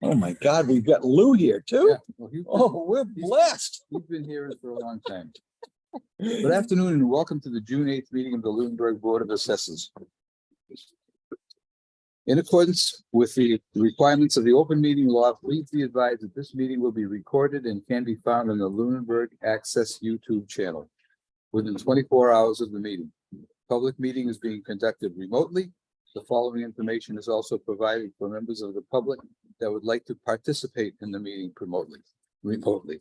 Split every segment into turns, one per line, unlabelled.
Oh my God, we've got Lou here too.
Yeah, well,
We're blessed.
he's been here for a long time. Good afternoon and welcome to the June 8th meeting of the Lunenburg Board of Assessors. In accordance with the requirements of the open meeting law, please be advised that this meeting will be recorded and can be found on the Lunenburg Access YouTube channel within 24 hours of the meeting. Public meeting is being conducted remotely. The following information is also provided for members of the public that would like to participate in the meeting remotely.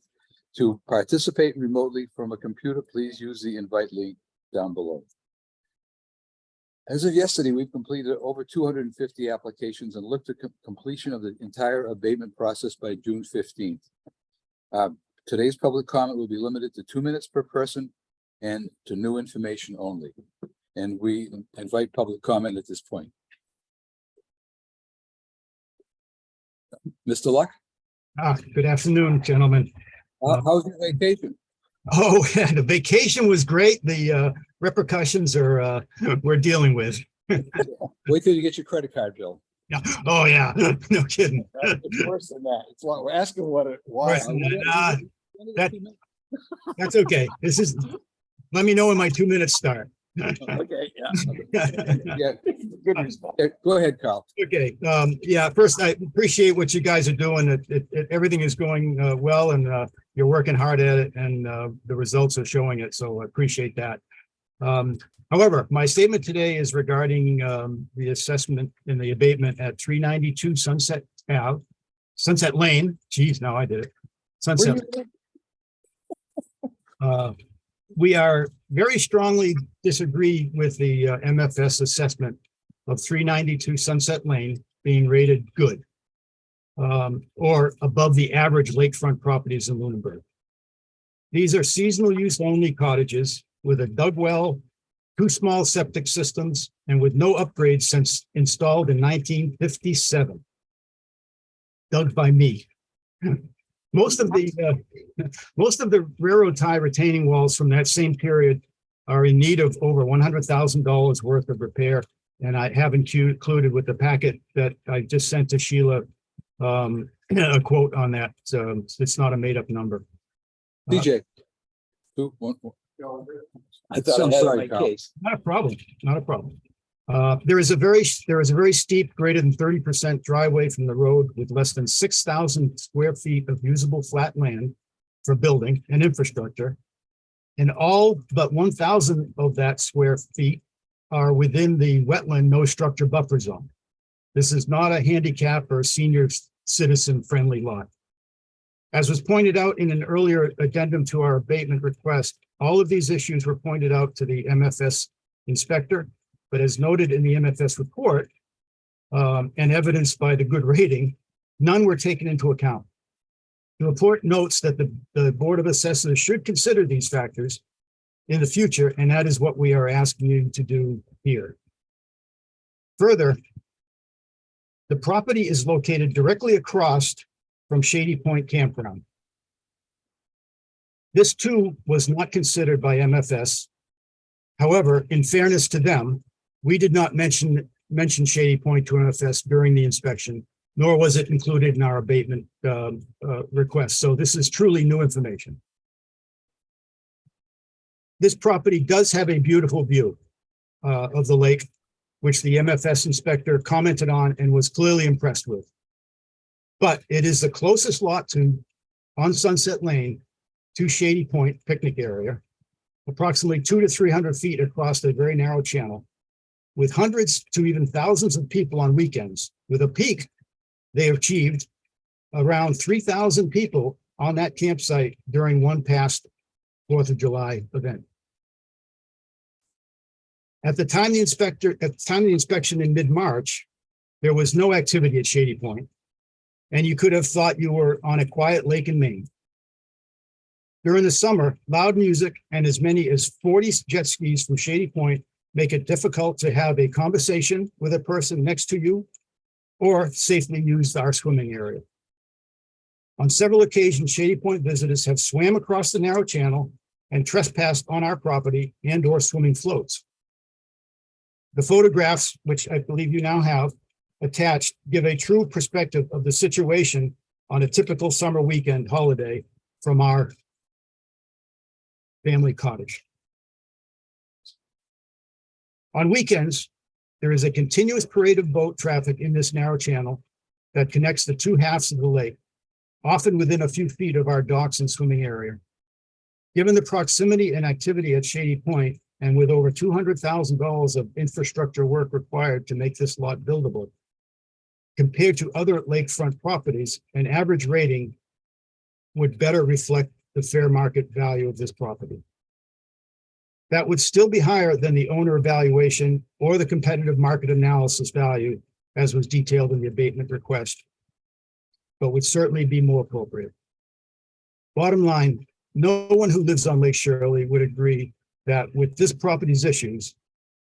To participate remotely from a computer, please use the invite link down below. As of yesterday, we've completed over 250 applications and looked at completion of the entire abatement process by June 15th. Today's public comment will be limited to 2 minutes per person and to new information only. And we invite public comment at this point. Mr. Luck?
Good afternoon, gentlemen.
How's your vacation?
Oh, yeah, the vacation was great. The repercussions are we're dealing with.
Wait till you get your credit card bill.
Yeah. Oh, yeah. No kidding.
It's worse than that. It's what we're asking what it was.
That's okay. Let me know when my 2 minutes start.
Okay, yeah.
Yeah, good news. Go ahead, Carl.
Okay. Yeah, first, I appreciate what you guys are doing. Everything is going well, and you're working hard at it, and the results are showing it. So I appreciate that. However, my statement today is regarding the assessment and the abatement at 392 Sunset Lane. Geez, now I did it. Sunset. We are very strongly disagree with the MFS assessment of 392 Sunset Lane being rated good or above the average lakefront properties in Lunenburg. These are seasonal use only cottages with a dug well, 2 small septic systems, and with no upgrades since installed in 1957. Dug by me. Most of the railroad tie retaining walls from that same period are in need of over $100,000 worth of repair. And I have included with the packet that I just sent to Sheila a quote on that. So it's not a made up number.
DJ.
I thought I had my case.
Not a problem. Not a problem. There is a very steep, greater than 30% driveway from the road with less than 6,000 square feet of usable flat land for building and infrastructure. And all but 1,000 of that square feet are within the wetland no structure buffer zone. This is not a handicap or senior citizen friendly lot. As was pointed out in an earlier addendum to our abatement request, all of these issues were pointed out to the MFS inspector. But as noted in the MFS report and evidenced by the good rating, none were taken into account. The report notes that the Board of Assessors should consider these factors in the future, and that is what we are asking you to do here. Further, the property is located directly across from Shady Point Campground. This too was not considered by MFS. However, in fairness to them, we did not mention Shady Point to MFS during the inspection, nor was it included in our abatement request. So this is truly new information. This property does have a beautiful view of the lake, which the MFS inspector commented on and was clearly impressed with. But it is the closest lot on Sunset Lane to Shady Point picnic area, approximately 200 to 300 feet across a very narrow channel, with hundreds to even thousands of people on weekends. With a peak, they achieved around 3,000 people on that campsite during one past 4th of July event. At the time the inspection in mid-March, there was no activity at Shady Point, and you could have thought you were on a quiet lake in Maine. During the summer, loud music and as many as 40 jet skis from Shady Point make it difficult to have a conversation with a person next to you or safely use our swimming area. On several occasions, Shady Point visitors have swam across the narrow channel and trespassed on our property and/or swimming floats. The photographs, which I believe you now have, attached give a true perspective of the situation on a typical summer weekend holiday from our family cottage. On weekends, there is a continuous parade of boat traffic in this narrow channel that connects the two halves of the lake, often within a few feet of our docks and swimming area. Given the proximity and activity at Shady Point, and with over $200,000 of infrastructure work required to make this lot buildable, compared to other lakefront properties, an average rating would better reflect the fair market value of this property. That would still be higher than the owner evaluation or the competitive market analysis value, as was detailed in the abatement request, but would certainly be more appropriate. Bottom line, no one who lives on Lake Shirley would agree that with this property's issues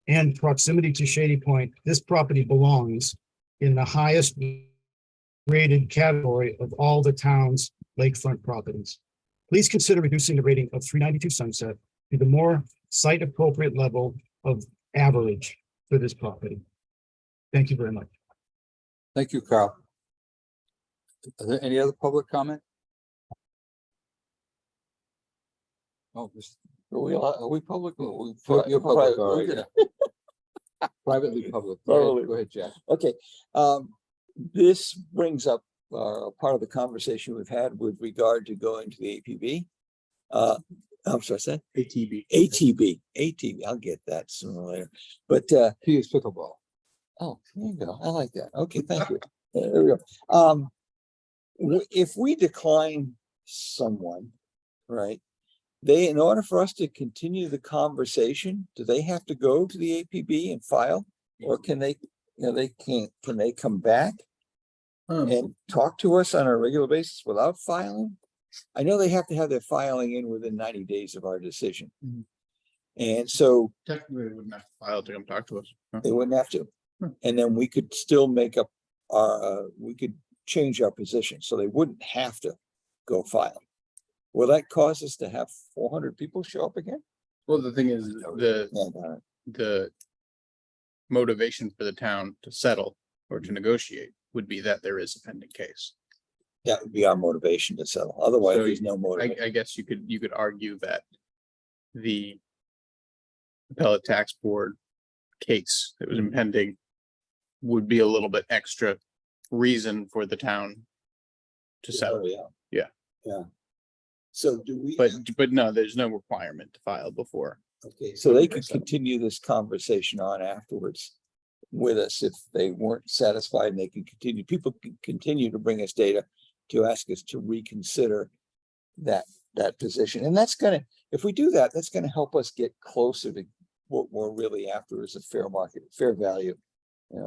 and proximity to Shady Point, this property belongs in the highest rated category of all the town's lakefront properties. Please consider reducing the rating of 392 Sunset to the more site appropriate level of average for this property. Thank you very much.
Thank you, Carl. Are there any other public comment? Oh,
Are we public?
you're public, all right. Privately public. Go ahead, Jack.
Okay, this brings up part of the conversation we've had with regard to going to the APB. I'm sorry, I said ATB. I'll get that sooner or later. But
He is pickleball.
oh, there you go. I like that. Okay, thank you. There we go. If we decline someone, right? In order for us to continue the conversation, do they have to go to the APB and file? Or can they, can they come back and talk to us on a regular basis without filing? I know they have to have their filing in within 90 days of our decision. And so
Technically, they wouldn't have to file to come talk to us.
they wouldn't have to. And then we could still make up we could change our position. So they wouldn't have to go file. Will that cause us to have 400 people show up again?
Well, the thing is, the motivation for the town to settle or to negotiate would be that there is a pending case.
That would be our motivation to settle. Otherwise,
So
there's no motivation.
I guess you could argue that the appellate tax board case that was impending would be a little bit extra reason for the town to settle.
Yeah. So do we?
But no, there's no requirement to file before.
Okay, so they could continue this conversation on afterwards with us if they weren't satisfied, and they can continue. People can continue to bring us data to ask us to reconsider that position. And that's gonna, if we do that, that's gonna help us get closer to what we're really after is a fair market, fair value.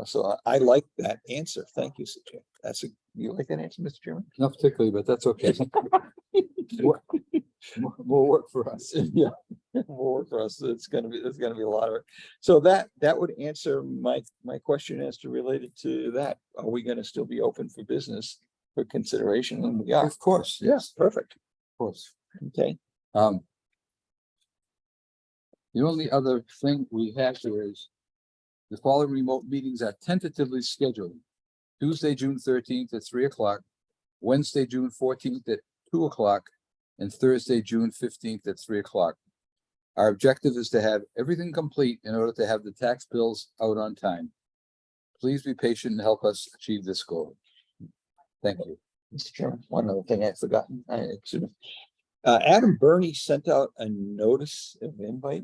So I like that answer. Thank you, Sir Chair. You like that answer, Mr. Chairman?
Not particularly, but that's okay. More work for us.
Yeah, more work for us. It's gonna be a lot of it. So that would answer my question as to related to that. Are we gonna still be open for business for consideration? And we are.
Of course, yes,
Perfect.
of course.
Okay.
The only other thing we have here is the following remote meetings are tentatively scheduled. Tuesday, June 13th at 3 o'clock, Wednesday, June 14th at 2 o'clock, and Thursday, June 15th at 3 o'clock. Our objective is to have everything complete in order to have the tax bills out on time. Please be patient and help us achieve this goal. Thank you.
Mr. Chairman, one other thing I'd forgotten. Adam Burney sent out a notice of invite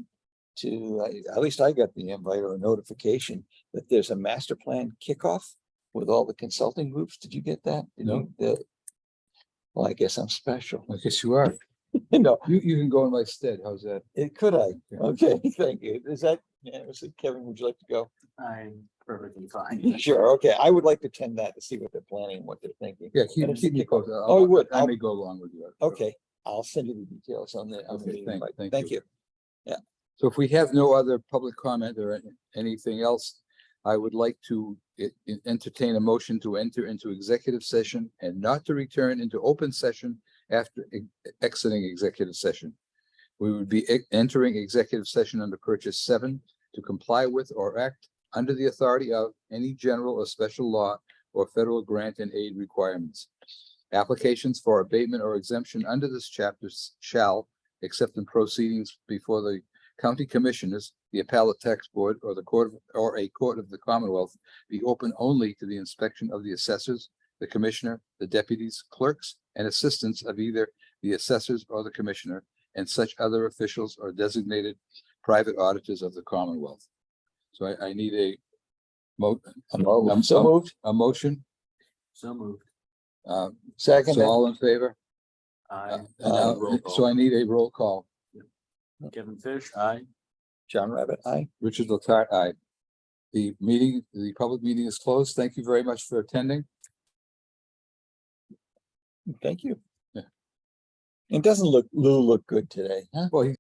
to, at least I got the invite or a notification that there's a master plan kickoff with all the consulting groups. Did you get that?
No.
Well, I guess I'm special.
I guess you are.
No,
You can go in my stead. How's that?
could I?
Yeah.
Okay, thank you. Is that, Kevin, would you like to go?
I'm perfectly fine.
Sure, okay. I would like to attend that to see what they're planning, what they're thinking.
Yeah,
And it's
keep
a
me
kickoff.
posted.
Oh, I would.
I may go along with you.
Okay, I'll send you the details on the
Okay,
meeting invite.
thank
Thank
you.
you.
So if we have no other public comment or anything else, I would like to entertain a motion to enter into executive session and not to return into open session after exiting executive session. We would be entering executive session under purchase 7 to comply with or act under the authority of any general or special law or federal grant and aid requirements. Applications for abatement or exemption under this chapter shall, except in proceedings before the county commissioners, the appellate tax board, or the court or a court of the Commonwealth, be open only to the inspection of the assessors, the commissioner, the deputies, clerks, and assistants of either the assessors or the commissioner, and such other officials or designated private auditors of the Commonwealth. So I need a
So moved.
a motion.
So moved.
Second.
So all in favor?
Aye.
And now,
Roll
so I
call.
need a roll call.
Kevin Fish, aye.
John Rabbit, aye.
Richard Letarte, aye. The meeting, the public meeting is closed. Thank you very much for attending.
Thank you.
Yeah.
It doesn't look, Lou look good today, huh?
Well, he